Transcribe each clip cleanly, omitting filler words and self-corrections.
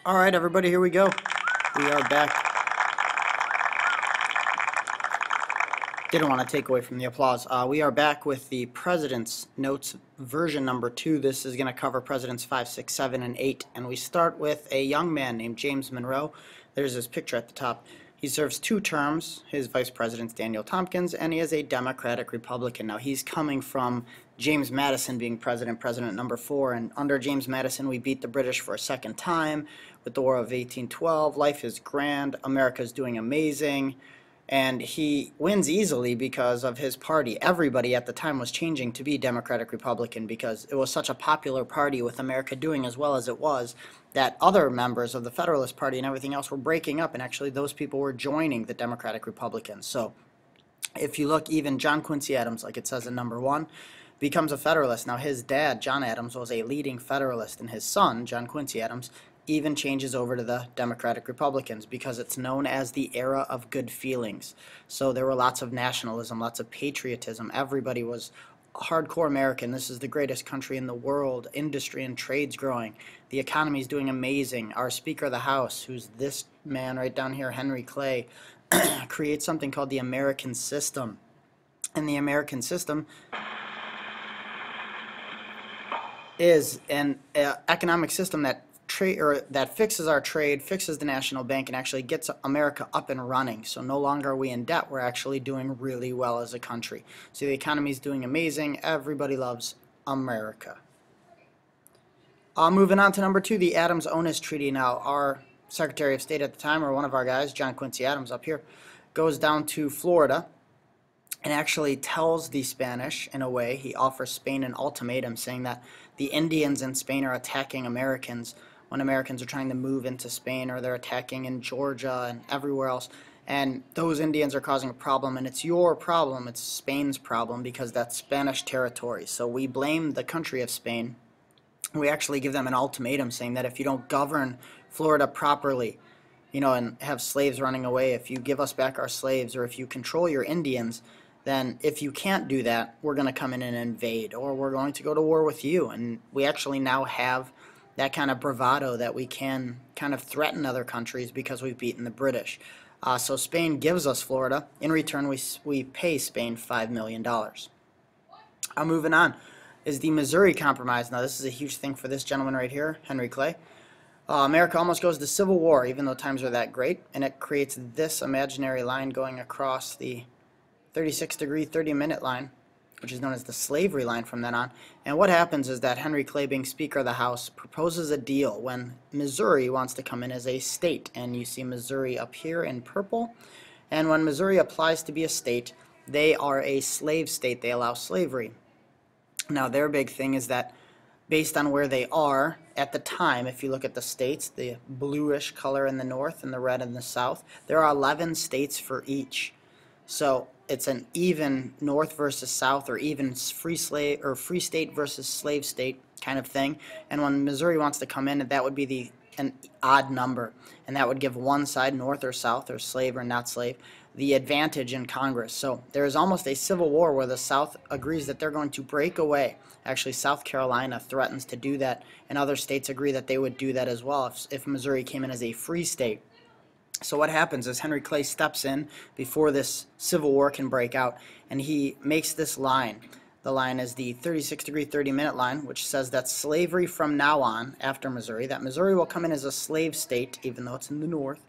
All right, everybody, here we go. We are back. Didn't want to take away from the applause. We are back with the President's Notes version number 2. This is going to cover Presidents 5, 6, 7, and 8. And we start with a young man named James Monroe. There's his picture at the top. He serves 2 terms. His vice president's Daniel Tompkins, and he is a Democratic Republican. Now, he's coming from James Madison being president number 4. And under James Madison, we beat the British for a second time with the War of 1812. Life is grand. America's doing amazing. And he wins easily because of his party. Everybody at the time was changing to be Democratic Republican because it was such a popular party with America doing as well as it was that other members of the Federalist Party and everything else were breaking up, and actually those people were joining the Democratic Republicans. So if you look, even John Quincy Adams, like it says in number 1, becomes a Federalist. Now his dad, John Adams, was a leading Federalist, and his son, John Quincy Adams, even changes over to the Democratic Republicans because it's known as the era of good feelings. So there were lots of nationalism, lots of patriotism. Everybody was hardcore American. This is the greatest country in the world. Industry and trade's growing. The economy is doing amazing. Our Speaker of the House, who's this man right down here, Henry Clay, creates something called the American system. And the American system is an economic system that that fixes our trade, fixes the national bank, and actually gets America up and running. So no longer are we in debt. We're actually doing really well as a country. So the economy is doing amazing. Everybody loves America. Moving on to number 2, the Adams-Onis Treaty. Now, our Secretary of State at the time, or one of our guys, John Quincy Adams up here, goes down to Florida and actually tells the Spanish, in a way, he offers Spain an ultimatum saying that the Indians in Spain are attacking Americans when Americans are trying to move into Spain, or they're attacking in Georgia and everywhere else. And those Indians are causing a problem, and it's your problem, it's Spain's problem, because that's Spanish territory. So we blame the country of Spain. We actually give them an ultimatum saying that if you don't govern Florida properly, you know, and have slaves running away, if you give us back our slaves, or if you control your Indians, then if you can't do that, we're going to come in and invade, or we're going to go to war with you. And we actually now have that kind of bravado that we can kind of threaten other countries because we've beaten the British. So Spain gives us Florida. In return, we pay Spain $5 million. Moving on is the Missouri Compromise. Now this is a huge thing for this gentleman right here, Henry Clay. America almost goes to civil war, even though times are that great, and it creates this imaginary line going across the 36-degree 30-minute line, which is known as the slavery line from then on. And what happens is that Henry Clay, being Speaker of the House, proposes a deal when Missouri wants to come in as a state. And you see Missouri up here in purple. And when Missouri applies to be a state, they are a slave state. They allow slavery. Now their big thing is that based on where they are at the time, if you look at the states, the bluish color in the north and the red in the south, there are 11 states for each. So it's an even north versus south, or even free state versus slave state kind of thing. And when Missouri wants to come in, that would be an odd number, and that would give one side, north or south, or slave or not slave, the advantage in Congress. So there is almost a civil war where the South agrees that they're going to break away. Actually, South Carolina threatens to do that, and other states agree that they would do that as well if Missouri came in as a free state. So what happens is Henry Clay steps in before this civil war can break out, and he makes this line. The line is the 36-degree 30-minute line, which says that slavery from now on, after Missouri, that Missouri will come in as a slave state, even though it's in the north.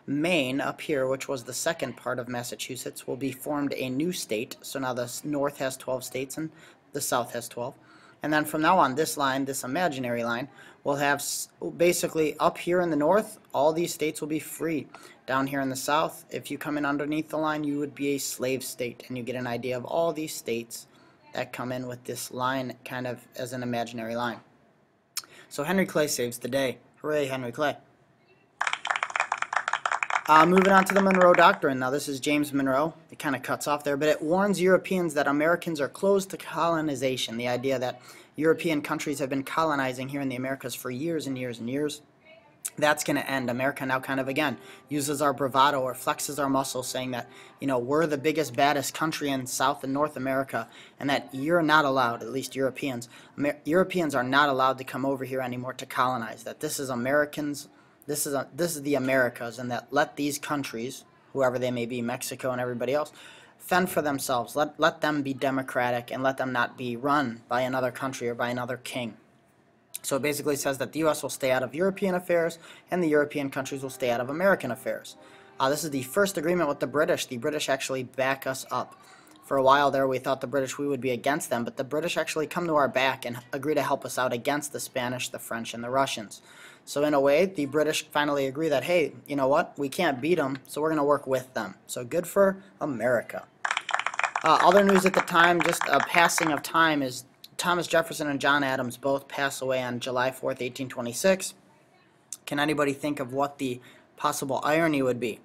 Maine, up here, which was the second part of Massachusetts, will be formed a new state. So now the north has 12 states and the south has 12. And then from now on, this line, this imaginary line, will have basically up here in the north, all these states will be free. Down here in the south, if you come in underneath the line, you would be a slave state. And you get an idea of all these states that come in with this line kind of as an imaginary line. So Henry Clay saves the day. Hooray, Henry Clay. Moving on to the Monroe Doctrine. Now this is James Monroe. It kind of cuts off there, but it warns Europeans that Americans are closed to colonization. The idea that European countries have been colonizing here in the Americas for years and years and years. That's going to end. America now kind of, again, uses our bravado or flexes our muscles, saying that, you know, we're the biggest, baddest country in South and North America, and that you're not allowed, at least Europeans. Europeans are not allowed to come over here anymore to colonize. That this is Americans' this is the Americas, and that let these countries, whoever they may be, Mexico and everybody else, fend for themselves. Let them be democratic and let them not be run by another country or by another king. So it basically says that the U.S. will stay out of European affairs and the European countries will stay out of American affairs. This is the first agreement with the British. The British actually back us up. For a while there we thought the British, we would be against them, but the British actually come to our back and agree to help us out against the Spanish, the French, and the Russians. So in a way, the British finally agree that, hey, you know what, we can't beat them, so we're going to work with them. So good for America. Other news at the time, just a passing of time, is Thomas Jefferson and John Adams both pass away on July 4th, 1826. Can anybody think of what the possible irony would be?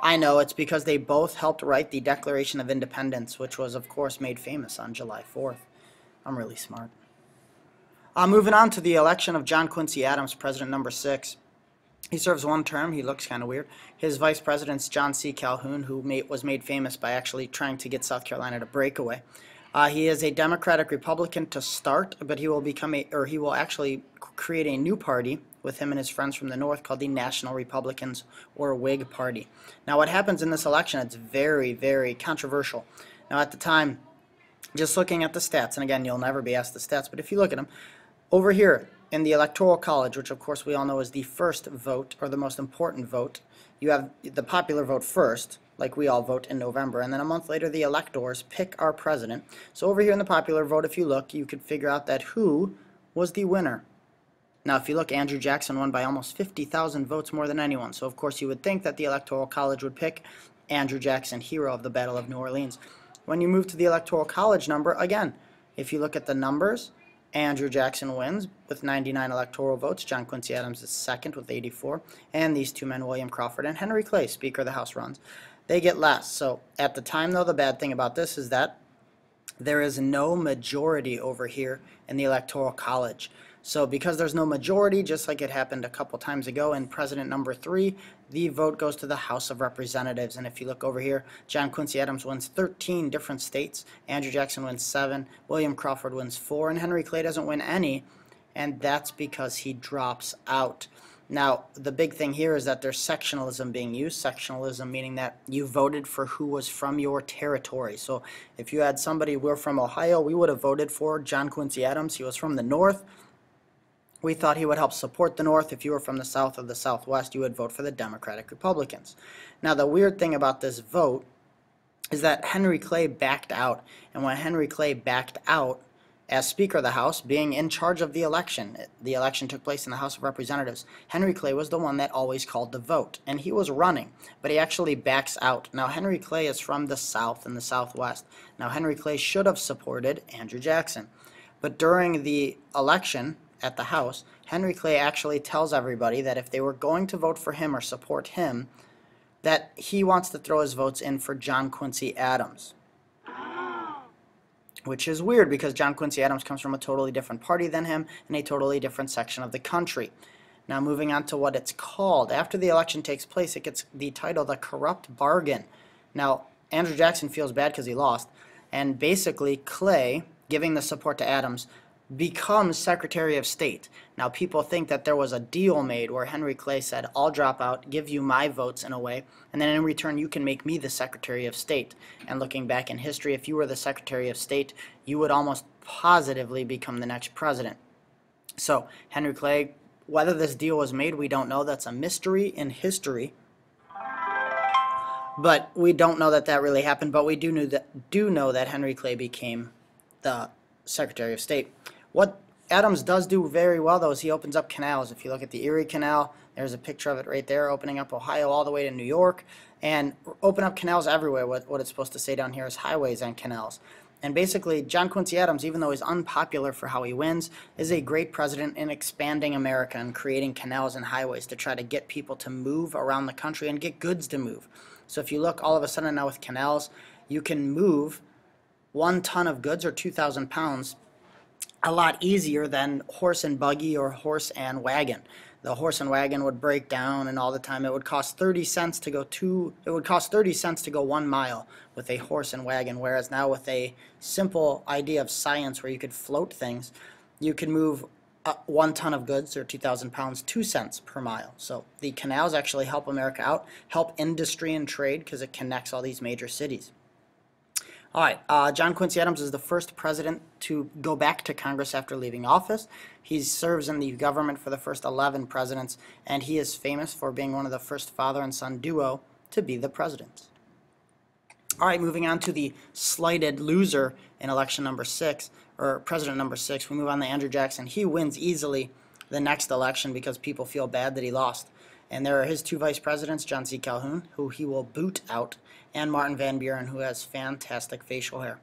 I know, it's because they both helped write the Declaration of Independence, which was, of course, made famous on July 4th. I'm really smart. Moving on to the election of John Quincy Adams, President number 6. He serves one term. He looks kind of weird. His vice president's John C. Calhoun, who was made famous by actually trying to get South Carolina to break away. He is a Democratic Republican to start, but he will actually create a new party with him and his friends from the North called the National Republicans, or Whig Party. Now what happens in this election, it's very, very controversial. Now at the time, just looking at the stats, and again, you'll never be asked the stats, but if you look at them, over here in the Electoral College, which of course we all know is the first vote, or the most important vote, you have the popular vote first, like we all vote in November, and then a month later the electors pick our president. So over here in the popular vote, if you look, you could figure out that who was the winner. Now if you look, Andrew Jackson won by almost 50,000 votes more than anyone, so of course you would think that the Electoral College would pick Andrew Jackson, hero of the Battle of New Orleans. When you move to the Electoral College number, again, if you look at the numbers, Andrew Jackson wins with 99 electoral votes. John Quincy Adams is second with 84. And these two men, William Crawford and Henry Clay, Speaker of the House runs, they get last. So at the time, though, the bad thing about this is that there is no majority over here in the Electoral College. So because there's no majority, just like it happened a couple times ago in President number 3, the vote goes to the House of Representatives. And if you look over here, John Quincy Adams wins 13 different states, Andrew Jackson wins 7, William Crawford wins 4, and Henry Clay doesn't win any, and that's because he drops out. Now, the big thing here is that there's sectionalism being used. Sectionalism meaning that you voted for who was from your territory. So if you had somebody, we're from Ohio, we would have voted for John Quincy Adams. He was from the North. We thought he would help support the North. If you were from the South or the Southwest, you would vote for the Democratic Republicans. Now, the weird thing about this vote is that Henry Clay backed out. And when Henry Clay backed out as Speaker of the House, being in charge of the election took place in the House of Representatives, Henry Clay was the one that always called the vote. And he was running, but he actually backs out. Now, Henry Clay is from the South and the Southwest. Now, Henry Clay should have supported Andrew Jackson. But during the election at the House, Henry Clay actually tells everybody that if they were going to vote for him or support him, that he wants to throw his votes in for John Quincy Adams. Which is weird because John Quincy Adams comes from a totally different party than him in a totally different section of the country. Now moving on to what it's called. After the election takes place, it gets the title The Corrupt Bargain. Now Andrew Jackson feels bad because he lost, and basically Clay, giving the support to Adams, becomes Secretary of State. Now people think that there was a deal made where Henry Clay said, I'll drop out, give you my votes in a way, and then in return you can make me the Secretary of State. And looking back in history, if you were the Secretary of State, you would almost positively become the next president. So Henry Clay, whether this deal was made, we don't know. That's a mystery in history. But we don't know that that really happened, but we do know that Henry Clay became the Secretary of State. What Adams does do very well, though, is he opens up canals. If you look at the Erie Canal, there's a picture of it right there, opening up Ohio all the way to New York, and open up canals everywhere. What it's supposed to say down here is highways and canals. And basically, John Quincy Adams, even though he's unpopular for how he wins, is a great president in expanding America and creating canals and highways to try to get people to move around the country and get goods to move. So if you look, all of a sudden now with canals, you can move 1 ton of goods, or 2,000 pounds, a lot easier than horse and buggy or horse and wagon. The horse and wagon would break down, and all the time it would cost 30 cents to go 1 mile with a horse and wagon, whereas now with a simple idea of science where you could float things, you can move 1 ton of goods, or 2,000 pounds, 2 cents per mile. So the canals actually help America out, help industry and trade because it connects all these major cities. All right, John Quincy Adams is the first president to go back to Congress after leaving office. He serves in the government for the first 11 presidents, and he is famous for being one of the first father and son duo to be the presidents. All right, moving on to the slighted loser in election number 6, or president number 6. We move on to Andrew Jackson. He wins easily the next election because people feel bad that he lost. And there are his 2 vice presidents, John C. Calhoun, who he will boot out, and Martin Van Buren, who has fantastic facial hair.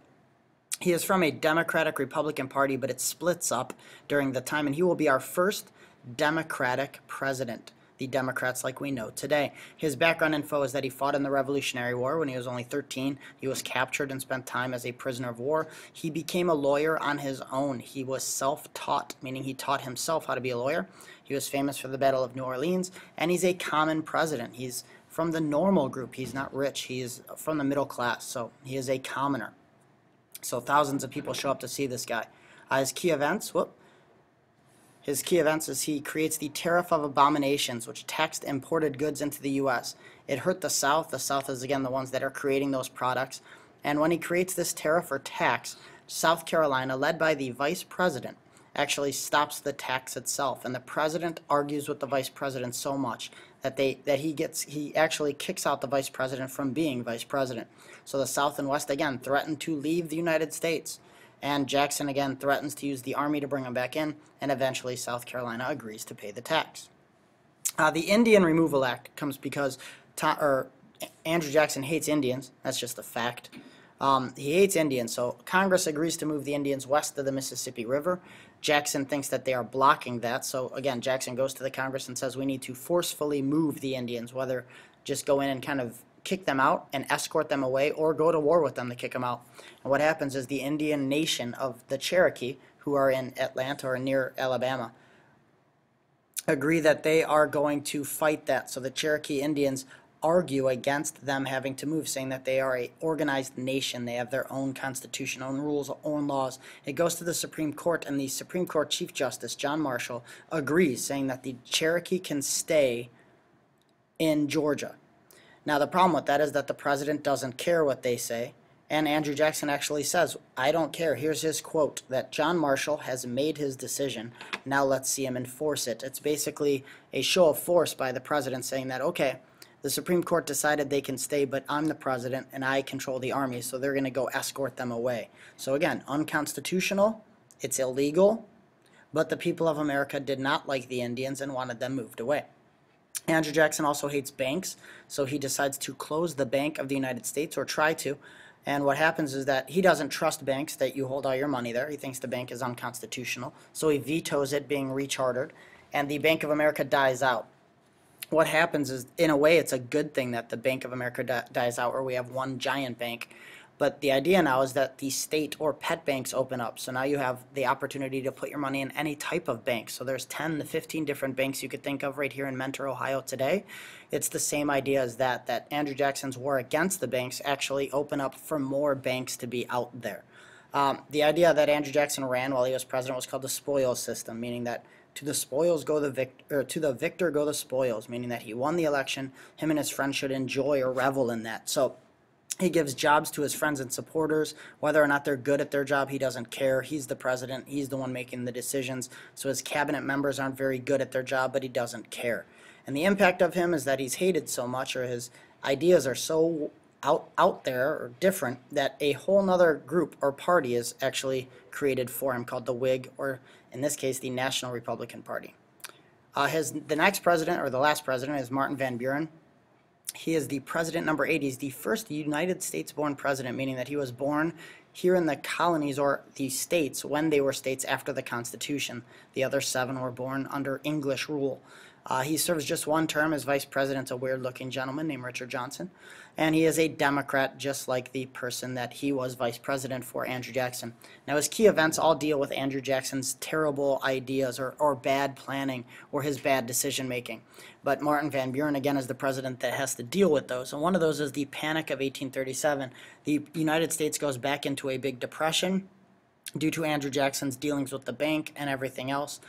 He is from a Democratic-Republican party, but it splits up during the time, and he will be our first Democratic president. The Democrats like we know today. His background info is that he fought in the Revolutionary War when he was only 13. He was captured and spent time as a prisoner of war. He became a lawyer on his own. He was self-taught, meaning he taught himself how to be a lawyer. He was famous for the Battle of New Orleans, and he's a common president. He's from the normal group. He's not rich. He is from the middle class, so he is a commoner. So thousands of people show up to see this guy. His key events, is he creates the Tariff of Abominations, which taxed imported goods into the U.S. It hurt the South. The South is, again, the ones that are creating those products. And when he creates this tariff or tax, South Carolina, led by the vice president, actually stops the tax itself. And the president argues with the vice president so much that he actually kicks out the vice president from being vice president. So the South and West, again, threaten to leave the United States. And Jackson, again, threatens to use the army to bring them back in, and eventually South Carolina agrees to pay the tax. The Indian Removal Act comes because Andrew Jackson hates Indians. That's just a fact. He hates Indians, so Congress agrees to move the Indians west of the Mississippi River. Jackson thinks that they are blocking that, so again, Jackson goes to the Congress and says we need to forcefully move the Indians, whether just go in and kind of kick them out and escort them away, or go to war with them to kick them out. And what happens is the Indian nation of the Cherokee, who are in Atlanta or near Alabama, agree that they are going to fight that. So the Cherokee Indians argue against them having to move, saying that they are an organized nation. They have their own constitution, own rules, own laws. It goes to the Supreme Court, and the Supreme Court Chief Justice, John Marshall, agrees, saying that the Cherokee can stay in Georgia. Now, the problem with that is that the president doesn't care what they say, and Andrew Jackson actually says, I don't care. Here's his quote, that John Marshall has made his decision. Now let's see him enforce it. It's basically a show of force by the president saying that, okay, the Supreme Court decided they can stay, but I'm the president and I control the army, so they're going to go escort them away. So again, unconstitutional, it's illegal, but the people of America did not like the Indians and wanted them moved away. Andrew Jackson also hates banks, so he decides to close the Bank of the United States, or try to. And what happens is that he doesn't trust banks, that you hold all your money there. He thinks the bank is unconstitutional, so he vetoes it being rechartered, and the Bank of America dies out. What happens is, in a way, it's a good thing that the Bank of America dies out, or we have one giant bank. But the idea now is that the state or pet banks open up. So now you have the opportunity to put your money in any type of bank. So there's 10 to 15 different banks you could think of right here in Mentor, Ohio today. It's the same idea as that Andrew Jackson's war against the banks actually open up for more banks to be out there. The idea that Andrew Jackson ran while he was president was called the spoils system, meaning that to the spoils go the victor, or to the victor go the spoils, meaning that he won the election. Him and his friends should enjoy or revel in that. So he gives jobs to his friends and supporters. Whether or not they're good at their job, he doesn't care. He's the president. He's the one making the decisions. So his cabinet members aren't very good at their job, but he doesn't care. And the impact of him is that he's hated so much, or his ideas are so out there or different, that a whole nother group or party is actually created for him called the Whig, or in this case, the National Republican Party. The next president, or the last president, is Martin Van Buren. He is the president number 8. He's the first United States-born president, meaning that he was born here in the colonies, or the states, when they were states after the Constitution. The other 7 were born under English rule. He serves just one term as vice president, a weird-looking gentleman named Richard Johnson. And he is a Democrat, just like the person that he was vice president for, Andrew Jackson. Now, his key events all deal with Andrew Jackson's terrible ideas, or bad planning, or his bad decision-making. But Martin Van Buren, again, is the president that has to deal with those. And one of those is the Panic of 1837. The United States goes back into a big depression due to Andrew Jackson's dealings with the bank and everything else.